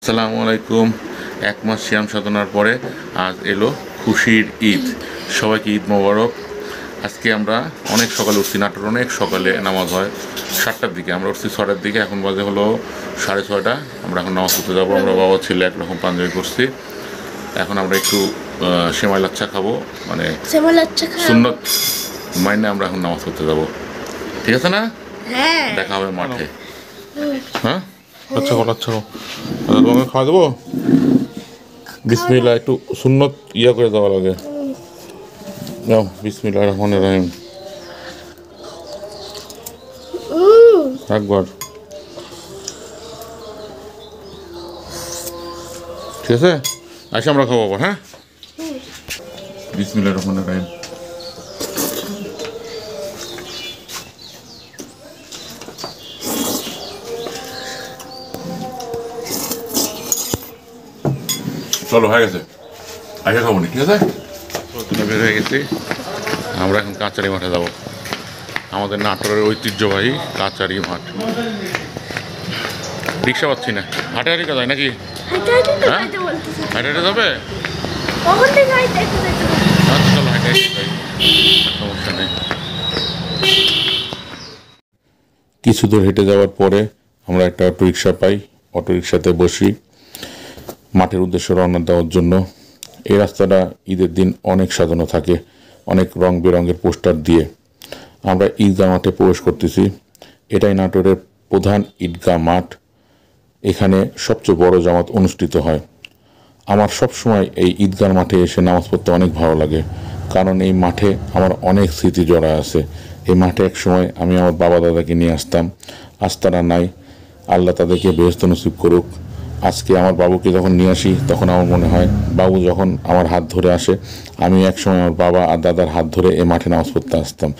আসসালামু আলাইকুম। এক মাস সিয়াম সাধনার পরে আজ এলো খুশির ঈদ। সবাইকে ঈদ মোবারক। আজকে আমরা অনেক সকালে উঠছি, নাটোর অনেক সকালে নামাজ হয় 7টার দিকে, আমরা উঠছি 6টার দিকে, এখন বাজে হলো 6:30। আমরা এখন নামাজ পড়তে যাবো। আমরা বাবা ছেলে একরকম পাঞ্জাবি করছি। এখন আমরা একটু সেমাই লাচ্ছা খাবো, মানে সুন্নত মাইনে আমরা এখন নামাজ পড়তে যাবো। ঠিক আছে না? দেখা হবে মাঠে। হ্যাঁ আচ্ছা আচ্ছা, তোমাকে খাওয়া দেবো। বিসমিল্লাহ, একটু সুন্নত ইয়া করে দেওয়া লাগে। যাও, বিসমিল্লাহ রহমানির রহিম। একবার ঠিক আছে, আসে আমরা খাবো আবার। হ্যাঁ, বিসমিল্লাহ রহমানির রহিম। চলো, হয়ে গেছে, আগে খাবো নি। ঠিক আছে, বের হয়ে গেছি। আমরা এখন কাচারি মাঠে যাবো, আমাদের নাটোরের ঐতিহ্যবাহী কাচারি মাঠ। রিক্সা পাচ্ছি না, হাঁটে হাঁটি যায় নাকি? হ্যাঁ, হাঁটে হাঁটে যাবে। আচ্ছা চলো, হাঁটে হাঁটে যাই, সমস্যা নেই। কিছু দূর হেঁটে যাওয়ার পরে আমরা একটা অটো রিক্সা পাই। অটো রিক্সাতে বসি মাঠের উদ্দেশ্যে রওনা দেওয়ার জন্য। এই রাস্তাটা ঈদের দিন অনেক সাজানো থাকে, অনেক রং বেরঙের পোস্টার দিয়ে। আমরা ঈদগাহ মাঠে প্রবেশ করতেছি। এটাই নাটোরের প্রধান ঈদগাহ মাঠ। এখানে সবচেয়ে বড় জামাত অনুষ্ঠিত হয়। আমার সব সময় এই ঈদগাহ মাঠে এসে নামাজ পড়তে অনেক ভালো লাগে, কারণ এই মাঠে আমার অনেক স্মৃতি জড়া আছে। এই মাঠে এক সময় আমি আমার বাবা দাদাকে নিয়ে আসতাম। আজ তারা নাই, আল্লাহ তাদেরকে বেহেশত নসিব করুক। আজকে আমার বাবুকে যখন নিয়ে আসি তখন আমার মনে হয় বাবু যখন আমার হাত ধরে আসে, আমি একসময় আমার বাবা আর দাদার হাত ধরে এই মাঠে নামাজ পড়তে আসতাম।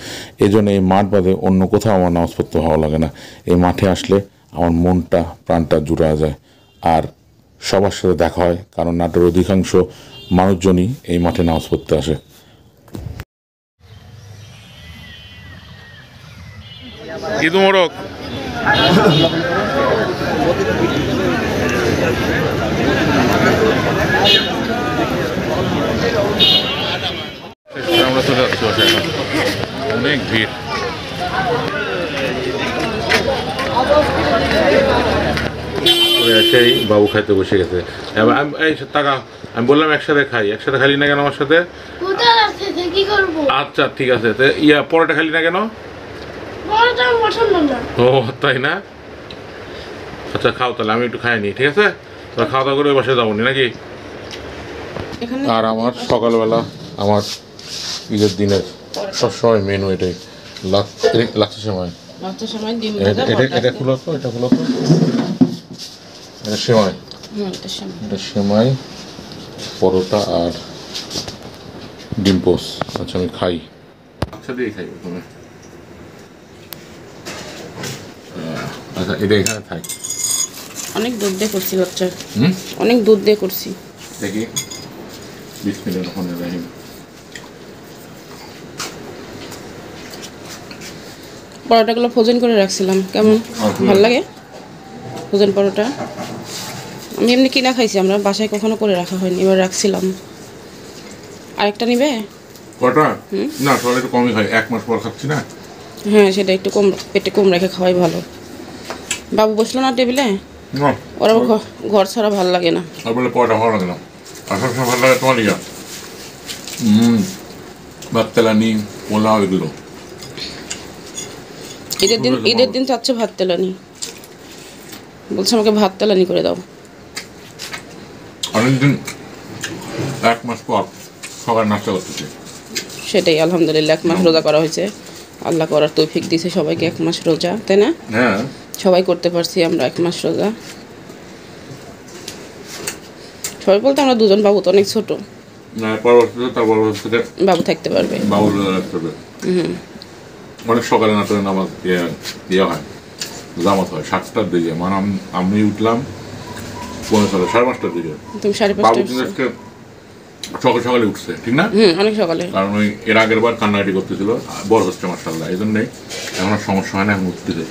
এই জন্য এই মাঠ বাদে অন্য কোথাও আমার নামাজ পড়তে ভালো লাগে না। এই মাঠে আসলে আমার মনটা প্রাণটা জুড়া যায়, আর সবার সাথে দেখা হয়, কারণ নাটোরের অধিকাংশ মানুষজনই এই মাঠে নামাজ পড়তে আসে। ঈদ মোবারক। আমরা চলে যাচ্ছি বাসায়, এখন অনেক ভিড়। সেই বাবু খাইতে বসে গেছে। এই টাকা আমি বললাম একসাথে খাই, একসাথে খালি না কেন আমার সাথে? আচ্ছা ঠিক আছে, পরোটা খালি না কেন? ও তাই না, আচ্ছা খাও তাহলে, আমি একটু খাই নি। ঠিক আছে, তাহলে খাওয়া দাওয়া করে ওই বাসায় যাবো নাকি? আর আমার সকালবেলা আমার ঈদের দিনের সবসময় মেনু এটাই, লাচ্ছা সময়। এটা খুলো তো, এটা খুলো তো, এটা সেমাই, এটা সেমাই, পরোটা আর ডিম পোস্ট। আচ্ছা আমি খাই, আচ্ছা দিয়ে খাই প্রথমে। আচ্ছা এটা এখানে থাক। অনেক দুধ দিয়ে করছি বাচ্চা, অনেক দুধ দিয়ে করছি। দেখি, বিসমিল্লাহির রহমানির রহিম। পরোটাগুলো ফ্রোজেন করে রাখছিলাম, কেমন ভালো লাগে ফ্রোজেন পরোটা? আমি এমনি কিনা খাইছি, আমরা বাসায় কখনো করে রাখা হয়নি, এবার রাখছিলাম। আরেকটা নিবে? পরোটা না, তাহলে একটু কমই খাই, 1 মাস পর খাচ্ছি না। হ্যাঁ, সেটা একটু কম, পেটে কম রেখে খাওয়াই ভালো। বাবু বসলো না টেবিলে? ওরা ঘর ছাড়া ভালো লাগে না। আর বলে পরোটা ভালো লাগে না, আর সবসময় ভালো লাগে তোমার ইয়া ভাত তেলানি, পোলাও, এগুলো। ঈদের দিন চাচ্ছে ভাত তেলানি, বলছে আমাকে ভাত তেলানি করে দাও। অনেকদিন 1 মাস পর সকাল নাস্তা করতেছি। সেটাই আলহামদুলিল্লাহ, 1 মাস রোজা করা হয়েছে, আল্লাহ করার তৌফিক দিয়েছে সবাইকে 1 মাস রোজা, তাই না? হ্যাঁ, সবাই করতে পারছি আমরা 1 মাস রোজা। সবাই বলতে আমরা দুজন, বাবু তো অনেক ছোট, বাবু থাকতে পারবে, বাবু অনেক সকালে নাটোরে নামাজ ইয়ে হয়, জামাত হয় 7টার দিকে, মানে আমি উঠলাম 5:30 দিকে। তুমি 5:30 সকাল সকালে উঠছে, ঠিক না? অনেক সকালে, কারণ ওই এর আগের বার কান্নাকাটি করতেছিল, বড় হচ্ছে মাশাআল্লাহ, এই জন্যই এখন আর সমস্যা হয় না, এখন উঠতেছে।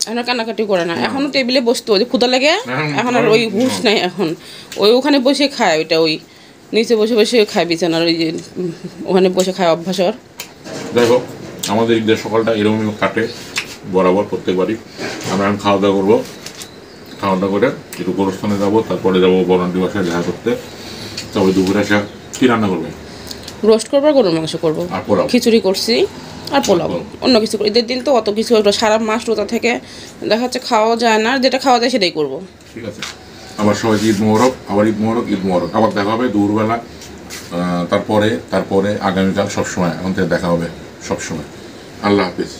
এখন আর কান্নাকাটি করে না, এখনও টেবিলে বসতো, ওই যে ক্ষুধা লাগে, এখন আর ওই হুঁশ নাই, এখন ওই ওখানে বসে খায়, ওইটা ওই নিচে বসে বসে খায় বিছানার, ওই যে ওখানে বসে খায় অভ্যাস ওর। যাই হোক, আমাদের ঈদের সকালটা এরকমই কাটে বরাবর প্রত্যেকবারই। আমরা এখন খাওয়া দাওয়া করবো, খাওয়া দাওয়া করে একটু গোরস্থানে যাবো, তারপরে যাবো বরণটি বাসায় দেখা করতে। তবে দুপুরে এসে কি রান্না করবে? রোস্ট করবো, গরুর মাংস করবো, আর পোলাও? খিচুড়ি করছি আর পোলাও, অন্য কিছু করি। ঈদের দিন তো অত কিছু, সারা মাস রোজা থেকে দেখা যাচ্ছে খাওয়া যায় না, যেটা খাওয়া যায় সেটাই করবো। ঠিক আছে, আবার সবাইকে ঈদ মোবারক, আবার ঈদ মোবারক, ঈদ মোবারক। আবার দেখা হবে দুপুরবেলা, তারপরে আগামীকাল সবসময় এখন থেকে দেখা হবে সবসময়। আল্লাহ হাফিজ।